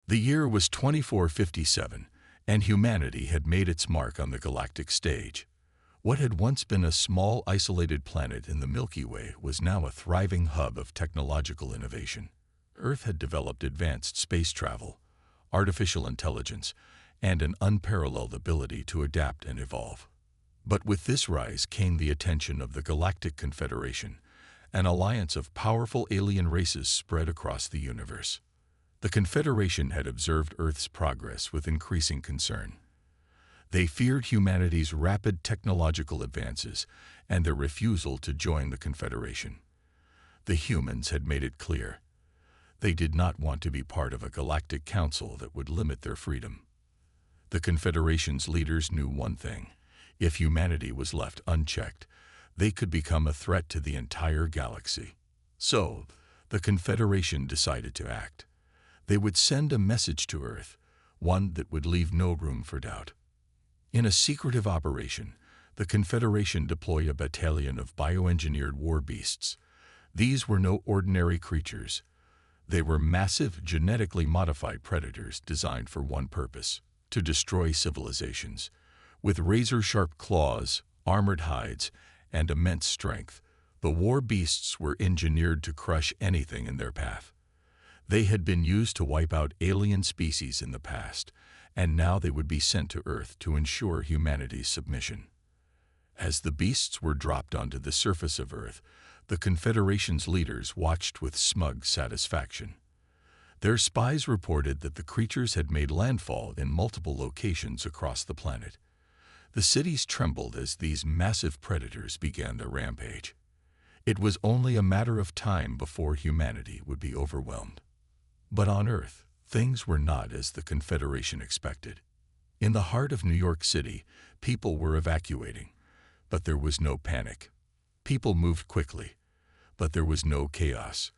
The year was 2457, and humanity had made its mark on the galactic stage. What had once been a small, isolated planet in the Milky Way was now a thriving hub of technological innovation. Earth had developed advanced space travel, artificial intelligence, and an unparalleled ability to adapt and evolve. But with this rise came the attention of the Galactic Confederation, an alliance of powerful alien races spread across the universe. The Confederation had observed Earth's progress with increasing concern. They feared humanity's rapid technological advances and their refusal to join the Confederation. The humans had made it clear. They did not want to be part of a galactic council that would limit their freedom. The Confederation's leaders knew one thing: if humanity was left unchecked, they could become a threat to the entire galaxy. So, the Confederation decided to act. They would send a message to Earth, one that would leave no room for doubt. In a secretive operation, the Confederation deployed a battalion of bioengineered war beasts. These were no ordinary creatures. They were massive, genetically modified predators designed for one purpose: to destroy civilizations. With razor-sharp claws, armored hides, and immense strength, the war beasts were engineered to crush anything in their path. They had been used to wipe out alien species in the past, and now they would be sent to Earth to ensure humanity's submission. As the beasts were dropped onto the surface of Earth, the Confederation's leaders watched with smug satisfaction. Their spies reported that the creatures had made landfall in multiple locations across the planet. The cities trembled as these massive predators began their rampage. It was only a matter of time before humanity would be overwhelmed. But on Earth, things were not as the Confederation expected. In the heart of New York City, people were evacuating, but there was no panic. People moved quickly, but there was no chaos.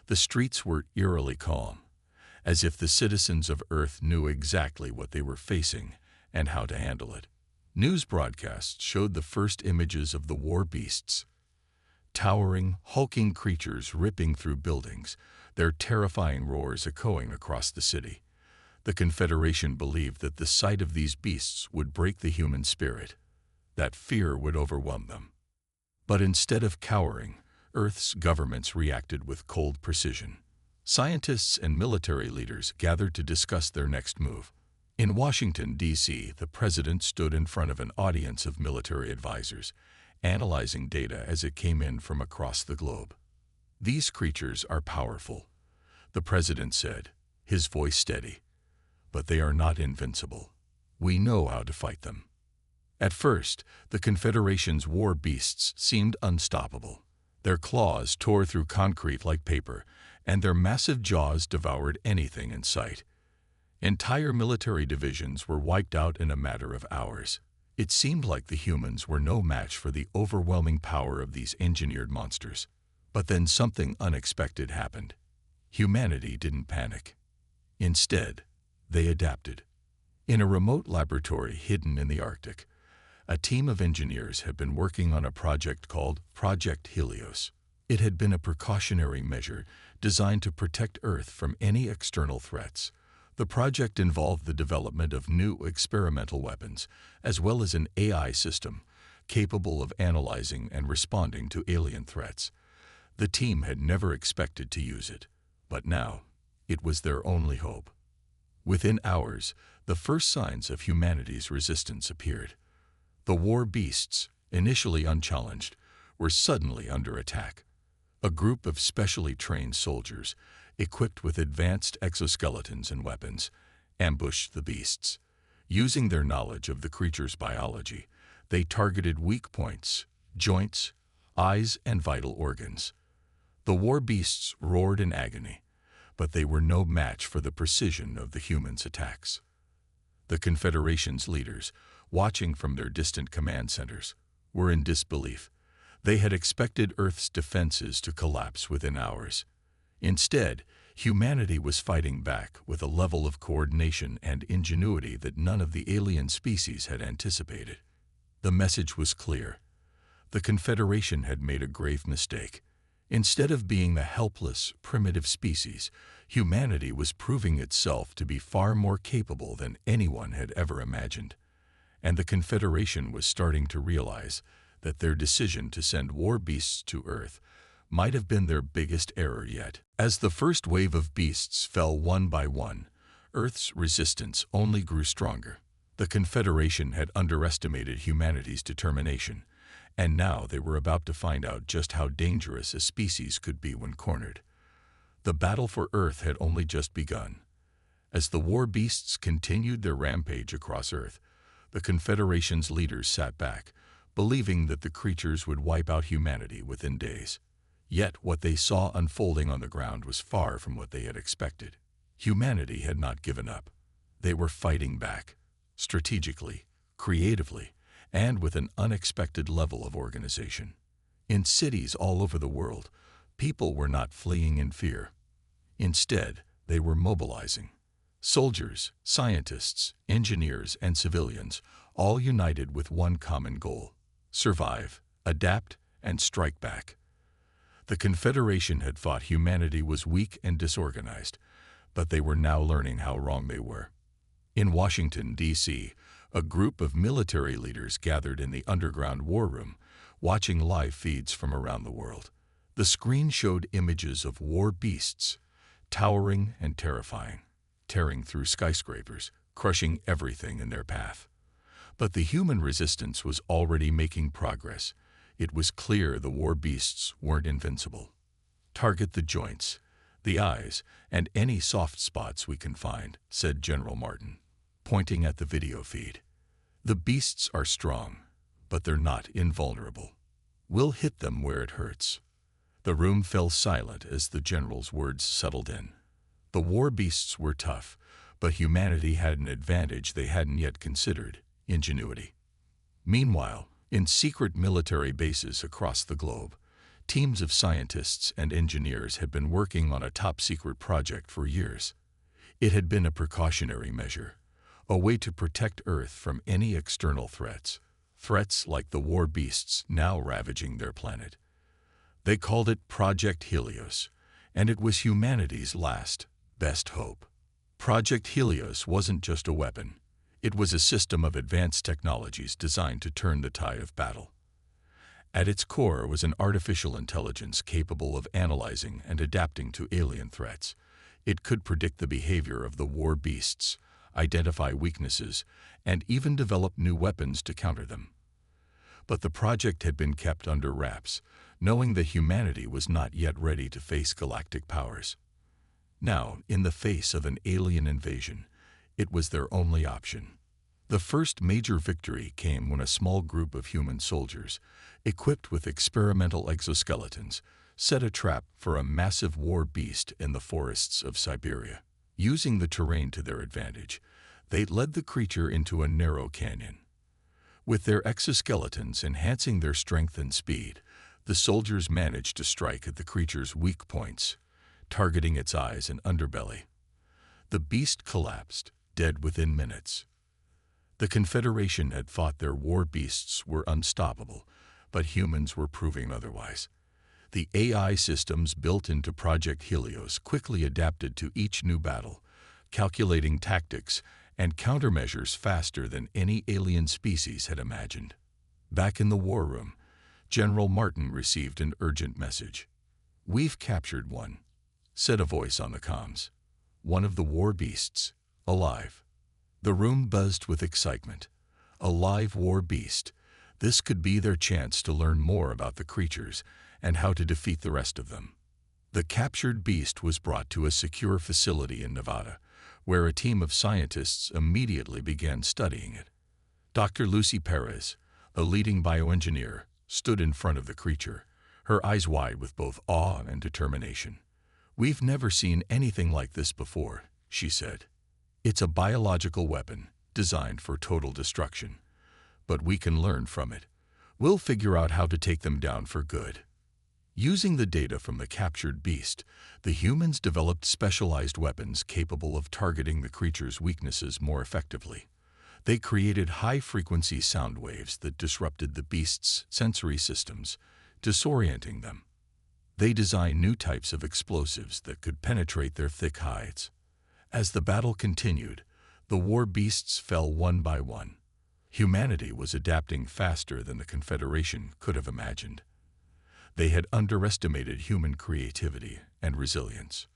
The streets were eerily calm, as if the citizens of Earth knew exactly what they were facing and how to handle it. News broadcasts showed the first images of the war beasts. Towering, hulking creatures ripping through buildings, their terrifying roars echoing across the city. The Confederation believed that the sight of these beasts would break the human spirit, that fear would overwhelm them. But instead of cowering, Earth's governments reacted with cold precision. Scientists and military leaders gathered to discuss their next move. In Washington, D.C., the president stood in front of an audience of military advisors, analyzing data as it came in from across the globe. "These creatures are powerful," the president said, his voice steady. "But they are not invincible. We know how to fight them." At first, the Confederation's war beasts seemed unstoppable. Their claws tore through concrete like paper, and their massive jaws devoured anything in sight. Entire military divisions were wiped out in a matter of hours. It seemed like the humans were no match for the overwhelming power of these engineered monsters. But then something unexpected happened. Humanity didn't panic. Instead, they adapted. In a remote laboratory hidden in the Arctic, a team of engineers had been working on a project called Project Helios. It had been a precautionary measure designed to protect Earth from any external threats. The project involved the development of new experimental weapons, as well as an AI system capable of analyzing and responding to alien threats. The team had never expected to use it, but now it was their only hope. Within hours, the first signs of humanity's resistance appeared. The war beasts, initially unchallenged, were suddenly under attack. A group of specially trained soldiers, equipped with advanced exoskeletons and weapons, ambushed the beasts. Using their knowledge of the creature's biology, they targeted weak points, joints, eyes, and vital organs. The war beasts roared in agony, but they were no match for the precision of the humans' attacks. The Confederation's leaders, watching from their distant command centers, were in disbelief. They had expected Earth's defenses to collapse within hours. Instead, humanity was fighting back with a level of coordination and ingenuity that none of the alien species had anticipated. The message was clear. The Confederation had made a grave mistake. Instead of being the helpless, primitive species, humanity was proving itself to be far more capable than anyone had ever imagined. And the Confederation was starting to realize that their decision to send war beasts to Earth might have been their biggest error yet. As the first wave of beasts fell one by one, Earth's resistance only grew stronger. The Confederation had underestimated humanity's determination, and now they were about to find out just how dangerous a species could be when cornered. The battle for Earth had only just begun. As the war beasts continued their rampage across Earth, the Confederation's leaders sat back, believing that the creatures would wipe out humanity within days. Yet what they saw unfolding on the ground was far from what they had expected. Humanity had not given up. They were fighting back, strategically, creatively, and with an unexpected level of organization. In cities all over the world, people were not fleeing in fear. Instead, they were mobilizing. Soldiers, scientists, engineers, and civilians, all united with one common goal: survive, adapt, and strike back. The Confederation had thought humanity was weak and disorganized, but they were now learning how wrong they were. In Washington, D.C., a group of military leaders gathered in the underground war room, watching live feeds from around the world. The screen showed images of war beasts, towering and terrifying, tearing through skyscrapers, crushing everything in their path. But the human resistance was already making progress. It was clear the war beasts weren't invincible. "Target the joints, the eyes, and any soft spots we can find," said General Martin, pointing at the video feed. "The beasts are strong, but they're not invulnerable. We'll hit them where it hurts." The room fell silent as the general's words settled in. The war beasts were tough, but humanity had an advantage they hadn't yet considered: ingenuity. Meanwhile, in secret military bases across the globe, teams of scientists and engineers had been working on a top-secret project for years. It had been a precautionary measure, a way to protect Earth from any external threats like the war beasts now ravaging their planet. They called it Project Helios, and it was humanity's last, best hope. Project Helios wasn't just a weapon. It was a system of advanced technologies designed to turn the tide of battle. At its core was an artificial intelligence capable of analyzing and adapting to alien threats. It could predict the behavior of the war beasts, identify weaknesses, and even develop new weapons to counter them. But the project had been kept under wraps, knowing that humanity was not yet ready to face galactic powers. Now, in the face of an alien invasion, it was their only option. The first major victory came when a small group of human soldiers, equipped with experimental exoskeletons, set a trap for a massive war beast in the forests of Siberia. Using the terrain to their advantage, they led the creature into a narrow canyon. With their exoskeletons enhancing their strength and speed, the soldiers managed to strike at the creature's weak points, targeting its eyes and underbelly. The beast collapsed, dead within minutes. The Confederation had thought their war beasts were unstoppable, but humans were proving otherwise. The AI systems built into Project Helios quickly adapted to each new battle, calculating tactics and countermeasures faster than any alien species had imagined. Back in the war room, General Martin received an urgent message. "We've captured one," said a voice on the comms. "One of the war beasts, alive." The room buzzed with excitement. A live war beast. This could be their chance to learn more about the creatures and how to defeat the rest of them. The captured beast was brought to a secure facility in Nevada, where a team of scientists immediately began studying it. Dr. Lucy Perez, a leading bioengineer, stood in front of the creature, her eyes wide with both awe and determination. "We've never seen anything like this before," she said. "It's a biological weapon designed for total destruction. But we can learn from it. We'll figure out how to take them down for good." Using the data from the captured beast, the humans developed specialized weapons capable of targeting the creature's weaknesses more effectively. They created high-frequency sound waves that disrupted the beast's sensory systems, disorienting them. They designed new types of explosives that could penetrate their thick hides. As the battle continued, the war beasts fell one by one. Humanity was adapting faster than the Confederation could have imagined. They had underestimated human creativity and resilience.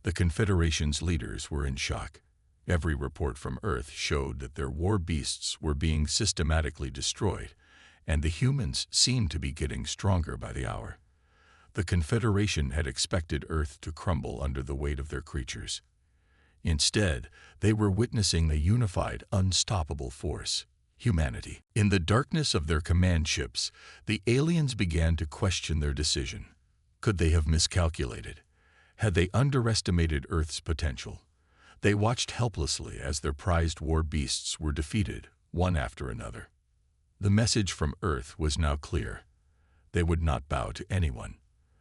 The Confederation's leaders were in shock. Every report from Earth showed that their war beasts were being systematically destroyed, and the humans seemed to be getting stronger by the hour. The Confederation had expected Earth to crumble under the weight of their creatures. Instead, they were witnessing a unified, unstoppable force, humanity. In the darkness of their command ships, the aliens began to question their decision. Could they have miscalculated? Had they underestimated Earth's potential? They watched helplessly as their prized war beasts were defeated, one after another. The message from Earth was now clear. They would not bow to anyone.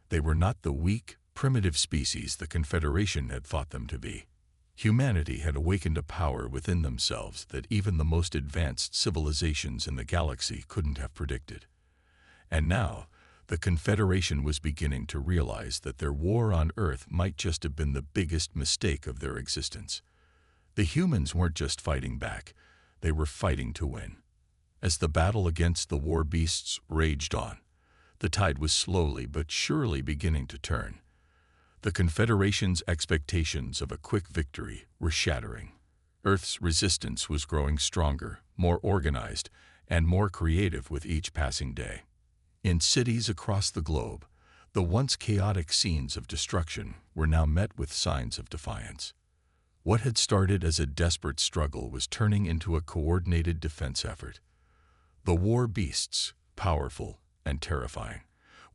They were not the weak, primitive species the Confederation had thought them to be. Humanity had awakened a power within themselves that even the most advanced civilizations in the galaxy couldn't have predicted. And now, the Confederation was beginning to realize that their war on Earth might just have been the biggest mistake of their existence. The humans weren't just fighting back, they were fighting to win. As the battle against the war beasts raged on, the tide was slowly but surely beginning to turn. The Confederation's expectations of a quick victory were shattering. Earth's resistance was growing stronger, more organized, and more creative with each passing day. In cities across the globe, the once chaotic scenes of destruction were now met with signs of defiance. What had started as a desperate struggle was turning into a coordinated defense effort. The war beasts, powerful and terrifying,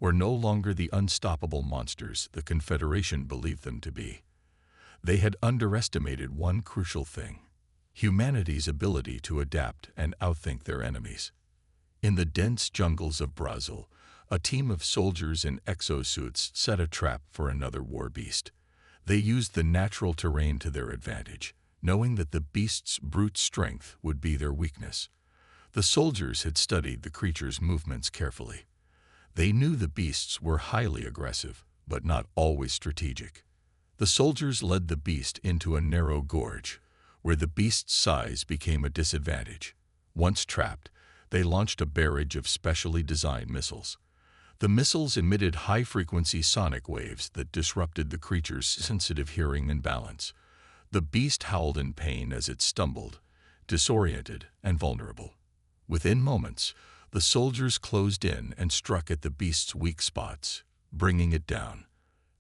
were no longer the unstoppable monsters the Confederation believed them to be. They had underestimated one crucial thing: humanity's ability to adapt and outthink their enemies. In the dense jungles of Brazil, a team of soldiers in exosuits set a trap for another war beast. They used the natural terrain to their advantage, knowing that the beast's brute strength would be their weakness. The soldiers had studied the creature's movements carefully. They knew the beasts were highly aggressive, but not always strategic. The soldiers led the beast into a narrow gorge, where the beast's size became a disadvantage. Once trapped, they launched a barrage of specially designed missiles. The missiles emitted high-frequency sonic waves that disrupted the creature's sensitive hearing and balance. The beast howled in pain as it stumbled, disoriented and vulnerable. Within moments, the soldiers closed in and struck at the beast's weak spots, bringing it down.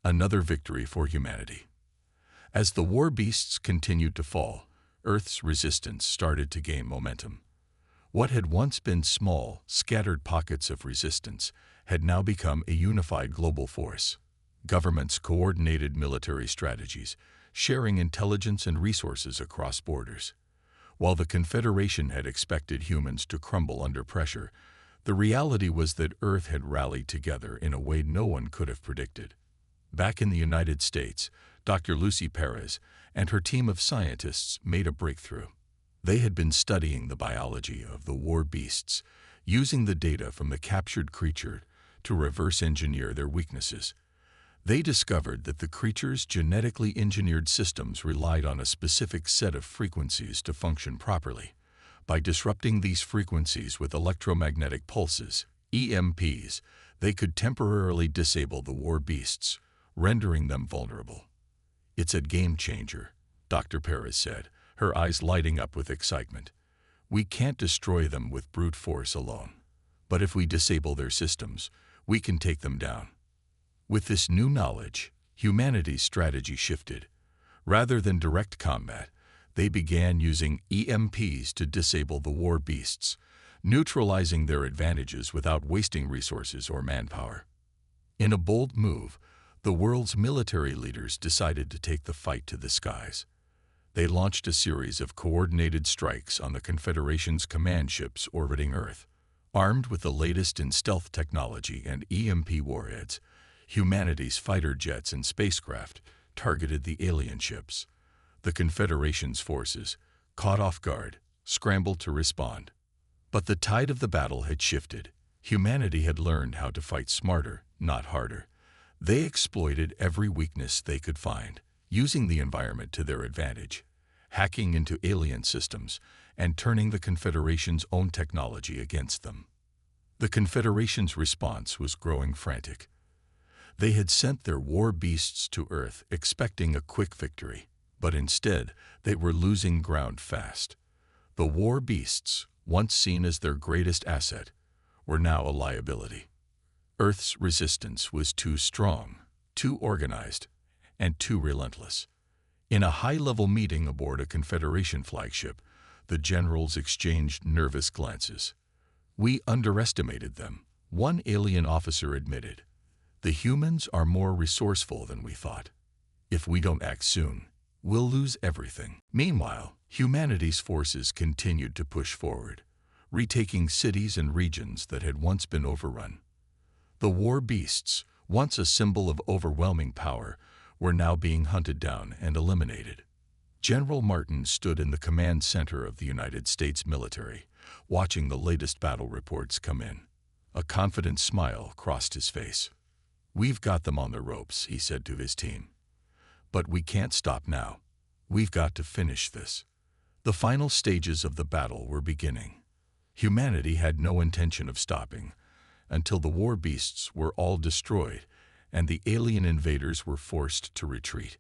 Another victory for humanity. As the war beasts continued to fall, Earth's resistance started to gain momentum. What had once been small, scattered pockets of resistance had now become a unified global force. Governments coordinated military strategies, sharing intelligence and resources across borders. While the Confederation had expected humans to crumble under pressure, the reality was that Earth had rallied together in a way no one could have predicted. Back in the United States, Dr. Lucy Perez and her team of scientists made a breakthrough. They had been studying the biology of the war beasts, using the data from the captured creature to reverse engineer their weaknesses. They discovered that the creature's genetically engineered systems relied on a specific set of frequencies to function properly. By disrupting these frequencies with electromagnetic pulses, EMPs, they could temporarily disable the war beasts, rendering them vulnerable. "It's a game changer," Dr. Perez said, her eyes lighting up with excitement. "We can't destroy them with brute force alone. But if we disable their systems, we can take them down." With this new knowledge, humanity's strategy shifted. Rather than direct combat, they began using EMPs to disable the war beasts, neutralizing their advantages without wasting resources or manpower. In a bold move, the world's military leaders decided to take the fight to the skies. They launched a series of coordinated strikes on the Confederation's command ships orbiting Earth. Armed with the latest in stealth technology and EMP warheads, humanity's fighter jets and spacecraft targeted the alien ships. The Confederation's forces, caught off guard, scrambled to respond. But the tide of the battle had shifted. Humanity had learned how to fight smarter, not harder. They exploited every weakness they could find, using the environment to their advantage, hacking into alien systems, and turning the Confederation's own technology against them. The Confederation's response was growing frantic. They had sent their war beasts to Earth expecting a quick victory, but instead they were losing ground fast. The war beasts, once seen as their greatest asset, were now a liability. Earth's resistance was too strong, too organized, and too relentless. In a high-level meeting aboard a Confederation flagship, the generals exchanged nervous glances. "We underestimated them," one alien officer admitted. "The humans are more resourceful than we thought. If we don't act soon, we'll lose everything." Meanwhile, humanity's forces continued to push forward, retaking cities and regions that had once been overrun. The war beasts, once a symbol of overwhelming power, were now being hunted down and eliminated. General Martin stood in the command center of the United States military, watching the latest battle reports come in. A confident smile crossed his face. "We've got them on the ropes," he said to his team. "But we can't stop now. We've got to finish this." The final stages of the battle were beginning. Humanity had no intention of stopping until the war beasts were all destroyed and the alien invaders were forced to retreat.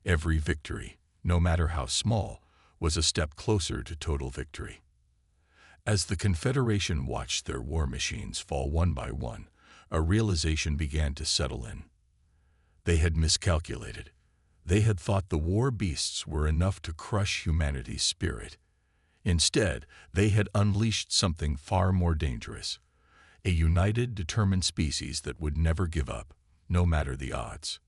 Every victory, no matter how small, was a step closer to total victory. As the Confederation watched their war machines fall one by one, a realization began to settle in. They had miscalculated. They had thought the war beasts were enough to crush humanity's spirit. Instead, they had unleashed something far more dangerous. A united, determined species that would never give up, no matter the odds.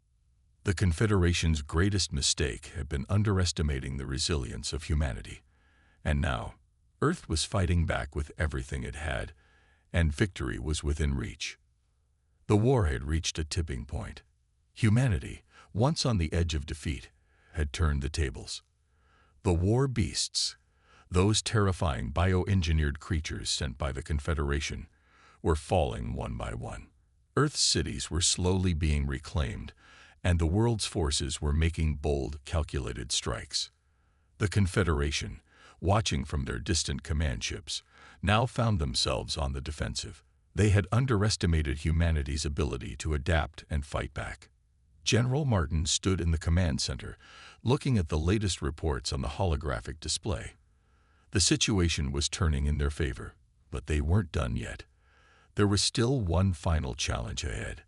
The Confederation's greatest mistake had been underestimating the resilience of humanity. And now, Earth was fighting back with everything it had, and victory was within reach. The war had reached a tipping point. Humanity, once on the edge of defeat, had turned the tables. The war beasts, those terrifying bioengineered creatures sent by the Confederation, were falling one by one. Earth's cities were slowly being reclaimed, and the world's forces were making bold, calculated strikes. The Confederation, watching from their distant command ships, now found themselves on the defensive. They had underestimated humanity's ability to adapt and fight back. General Martin stood in the command center, looking at the latest reports on the holographic display. The situation was turning in their favor, but they weren't done yet. There was still one final challenge ahead.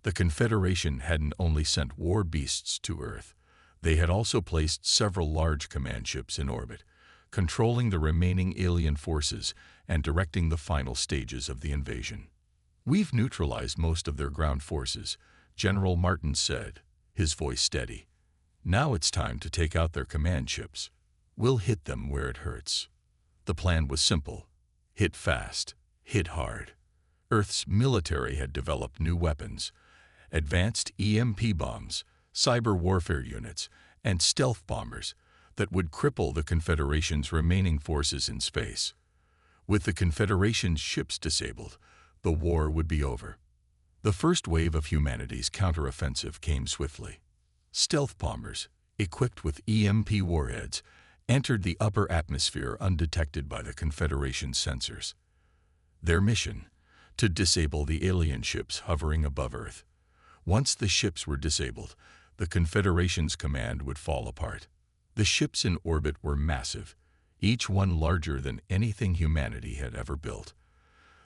The Confederation hadn't only sent war beasts to Earth, they had also placed several large command ships in orbit, controlling the remaining alien forces and directing the final stages of the invasion. "We've neutralized most of their ground forces," General Martin said, his voice steady. "Now it's time to take out their command ships. We'll hit them where it hurts." The plan was simple: hit fast, hit hard. Earth's military had developed new weapons: advanced EMP bombs, cyber warfare units, and stealth bombers that would cripple the Confederation's remaining forces in space. With the Confederation's ships disabled, the war would be over. The first wave of humanity's counteroffensive came swiftly. Stealth bombers, equipped with EMP warheads, entered the upper atmosphere undetected by the Confederation's sensors. Their mission: to disable the alien ships hovering above Earth. Once the ships were disabled, the Confederation's command would fall apart. The ships in orbit were massive, each one larger than anything humanity had ever built.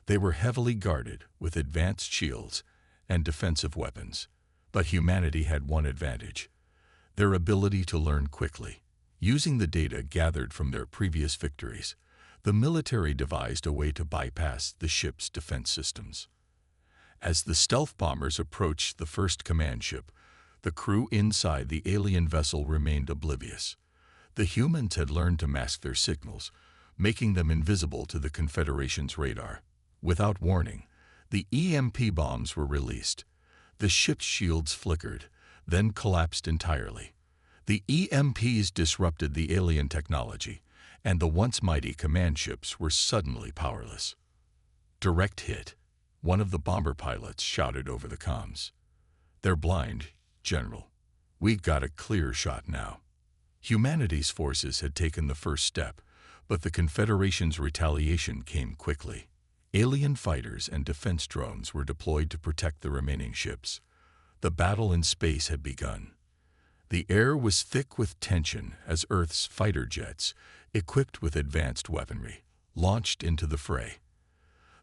They were heavily guarded with advanced shields and defensive weapons. But humanity had one advantage: their ability to learn quickly. Using the data gathered from their previous victories, the military devised a way to bypass the ship's defense systems. As the stealth bombers approached the first command ship, the crew inside the alien vessel remained oblivious. The humans had learned to mask their signals, making them invisible to the Confederation's radar. Without warning, the EMP bombs were released. The ship's shields flickered, then collapsed entirely. The EMPs disrupted the alien technology, and the once mighty command ships were suddenly powerless. "Direct hit," one of the bomber pilots shouted over the comms. "They're blind, General. We've got a clear shot now." Humanity's forces had taken the first step, but the Confederation's retaliation came quickly. Alien fighters and defense drones were deployed to protect the remaining ships. The battle in space had begun. The air was thick with tension as Earth's fighter jets, equipped with advanced weaponry, launched into the fray.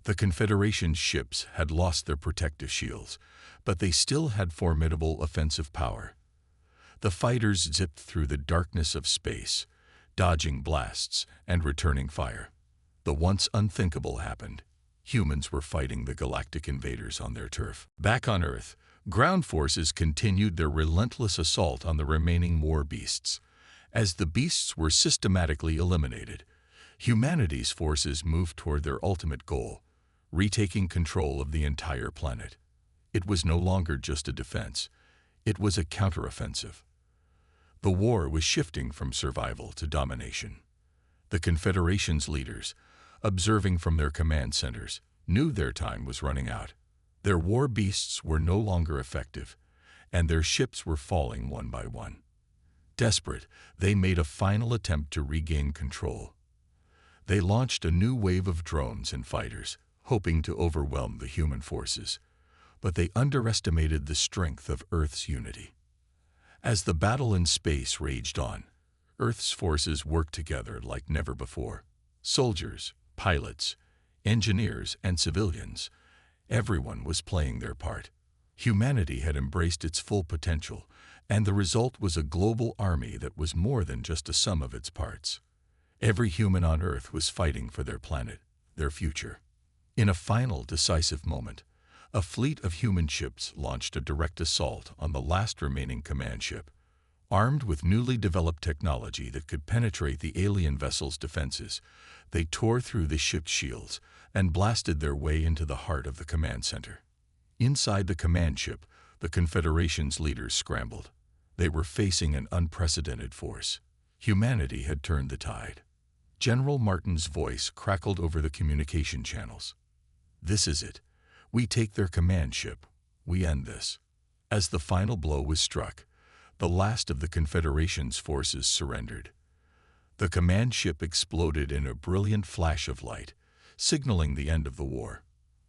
The Confederation's ships had lost their protective shields, but they still had formidable offensive power. The fighters zipped through the darkness of space, dodging blasts and returning fire. The once unthinkable happened. Humans were fighting the galactic invaders on their turf. Back on Earth, ground forces continued their relentless assault on the remaining war beasts. As the beasts were systematically eliminated, humanity's forces moved toward their ultimate goal, retaking control of the entire planet. It was no longer just a defense. It was a counteroffensive. The war was shifting from survival to domination. The Confederation's leaders, observing from their command centers, knew their time was running out. Their war beasts were no longer effective, and their ships were falling one by one. Desperate, they made a final attempt to regain control. They launched a new wave of drones and fighters, hoping to overwhelm the human forces, but they underestimated the strength of Earth's unity. As the battle in space raged on, Earth's forces worked together like never before. Soldiers, pilots, engineers, and civilians, everyone was playing their part. Humanity had embraced its full potential, and the result was a global army that was more than just a sum of its parts. Every human on Earth was fighting for their planet, their future. In a final, decisive moment, a fleet of human ships launched a direct assault on the last remaining command ship. Armed with newly developed technology that could penetrate the alien vessel's defenses, they tore through the ship's shields and blasted their way into the heart of the command center. Inside the command ship, the Confederation's leaders scrambled. They were facing an unprecedented force. Humanity had turned the tide. General Martin's voice crackled over the communication channels. "This is it. We take their command ship. We end this." As the final blow was struck, the last of the Confederation's forces surrendered. The command ship exploded in a brilliant flash of light, signaling the end of the war.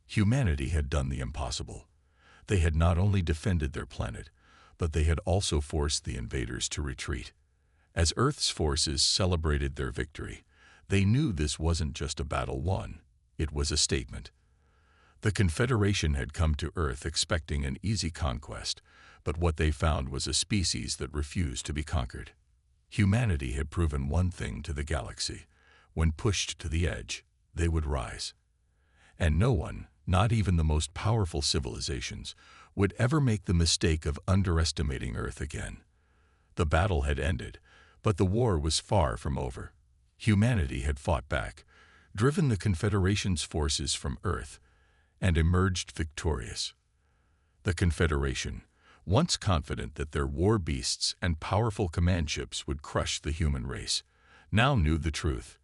Humanity had done the impossible. They had not only defended their planet, but they had also forced the invaders to retreat. As Earth's forces celebrated their victory, they knew this wasn't just a battle won. It was a statement. The Confederation had come to Earth expecting an easy conquest, but what they found was a species that refused to be conquered. Humanity had proven one thing to the galaxy: when pushed to the edge, they would rise. And no one, not even the most powerful civilizations, would ever make the mistake of underestimating Earth again. The battle had ended, but the war was far from over. Humanity had fought back, driven the Confederation's forces from Earth, and emerged victorious. The Confederation, once confident that their war beasts and powerful command ships would crush the human race, now knew the truth.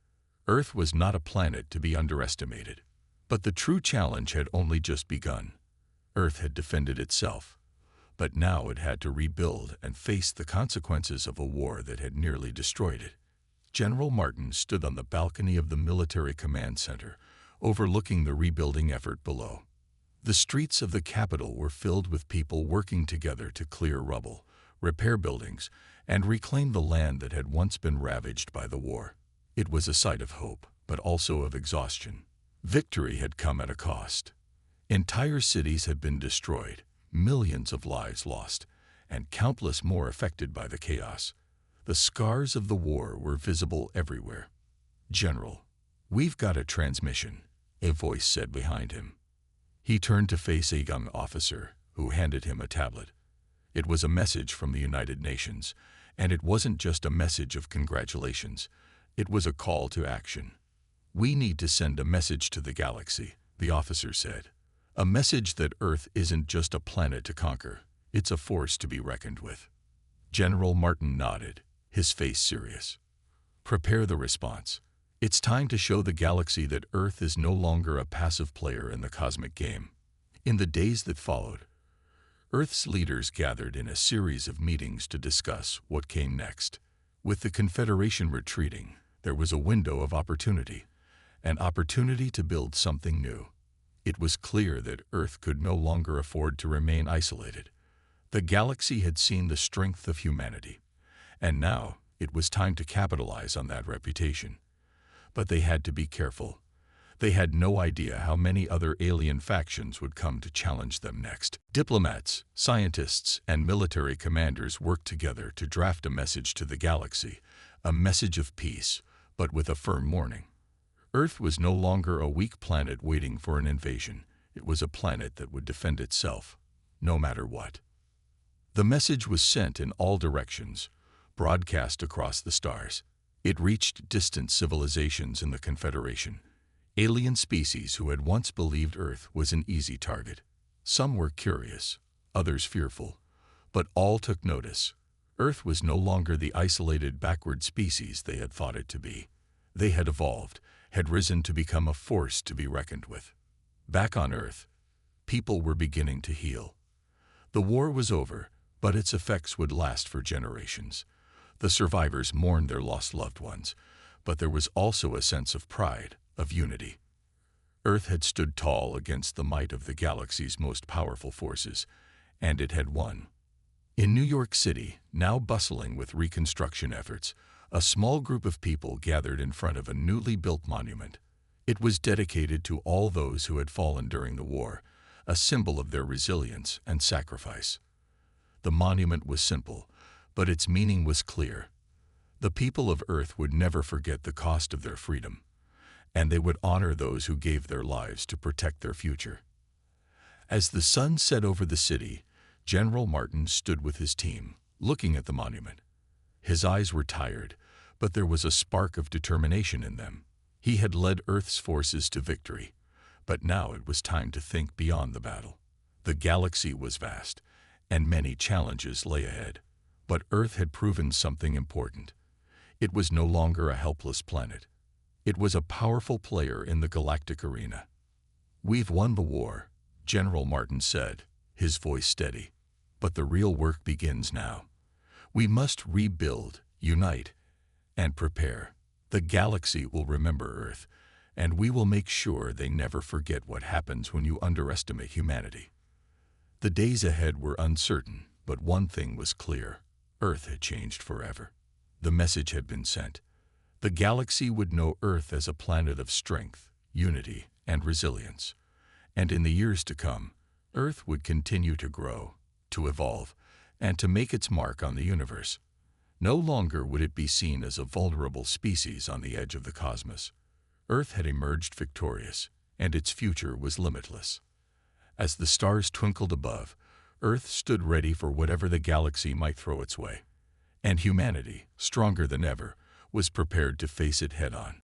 Earth was not a planet to be underestimated. But the true challenge had only just begun. Earth had defended itself, but now it had to rebuild and face the consequences of a war that had nearly destroyed it. General Martin stood on the balcony of the military command center, overlooking the rebuilding effort below. The streets of the capital were filled with people working together to clear rubble, repair buildings, and reclaim the land that had once been ravaged by the war. It was a sight of hope, but also of exhaustion. Victory had come at a cost. Entire cities had been destroyed, millions of lives lost, and countless more affected by the chaos. The scars of the war were visible everywhere. "General, we've got a transmission," a voice said behind him. He turned to face a young officer, who handed him a tablet. It was a message from the United Nations, and it wasn't just a message of congratulations. It was a call to action. "We need to send a message to the galaxy," the officer said. "A message that Earth isn't just a planet to conquer. It's a force to be reckoned with." General Martin nodded, his face serious. "Prepare the response. It's time to show the galaxy that Earth is no longer a passive player in the cosmic game." In the days that followed, Earth's leaders gathered in a series of meetings to discuss what came next. With the Confederation retreating, there was a window of opportunity, an opportunity to build something new. It was clear that Earth could no longer afford to remain isolated. The galaxy had seen the strength of humanity, and now it was time to capitalize on that reputation. But they had to be careful. They had no idea how many other alien factions would come to challenge them next. Diplomats, scientists, and military commanders worked together to draft a message to the galaxy, a message of peace, but with a firm warning. Earth was no longer a weak planet waiting for an invasion. It was a planet that would defend itself, no matter what. The message was sent in all directions, broadcast across the stars. It reached distant civilizations in the Confederation, alien species who had once believed Earth was an easy target. Some were curious, others fearful, but all took notice. Earth was no longer the isolated backward species they had thought it to be. They had evolved, had risen to become a force to be reckoned with. Back on Earth, people were beginning to heal. The war was over, but its effects would last for generations. The survivors mourned their lost loved ones, but there was also a sense of pride, of unity. Earth had stood tall against the might of the galaxy's most powerful forces, and it had won. In New York City, now bustling with reconstruction efforts, a small group of people gathered in front of a newly built monument. It was dedicated to all those who had fallen during the war, a symbol of their resilience and sacrifice. The monument was simple, but its meaning was clear. The people of Earth would never forget the cost of their freedom, and they would honor those who gave their lives to protect their future. As the sun set over the city, General Martin stood with his team, looking at the monument. His eyes were tired, but there was a spark of determination in them. He had led Earth's forces to victory, but now it was time to think beyond the battle. The galaxy was vast, and many challenges lay ahead. But Earth had proven something important. It was no longer a helpless planet. It was a powerful player in the galactic arena. "We've won the war," General Martin said, his voice steady. "But the real work begins now. We must rebuild, unite, and prepare. The galaxy will remember Earth, and we will make sure they never forget what happens when you underestimate humanity." The days ahead were uncertain, but one thing was clear. Earth had changed forever. The message had been sent. The galaxy would know Earth as a planet of strength, unity, and resilience. And in the years to come, Earth would continue to grow, to evolve, and to make its mark on the universe. No longer would it be seen as a vulnerable species on the edge of the cosmos. Earth had emerged victorious, and its future was limitless. As the stars twinkled above, Earth stood ready for whatever the galaxy might throw its way. And humanity, stronger than ever, was prepared to face it head-on.